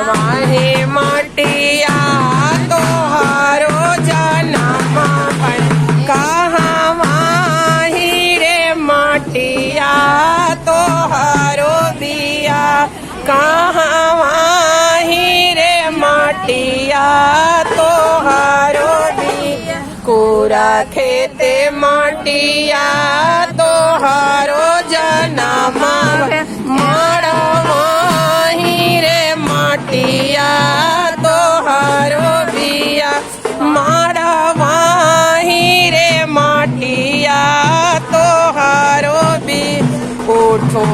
वाहे मटिया तोहरो जन्म कहाँ वाही रे मटिया तोहरो बिया कहाँ वाही रे मटिया तोहरो बिया कोरा खेते मटिया तोहरो जन्म मड़वाही रे मटिया तोहरो बिया मड़वाही रे मटिया तोहरो बिया उठो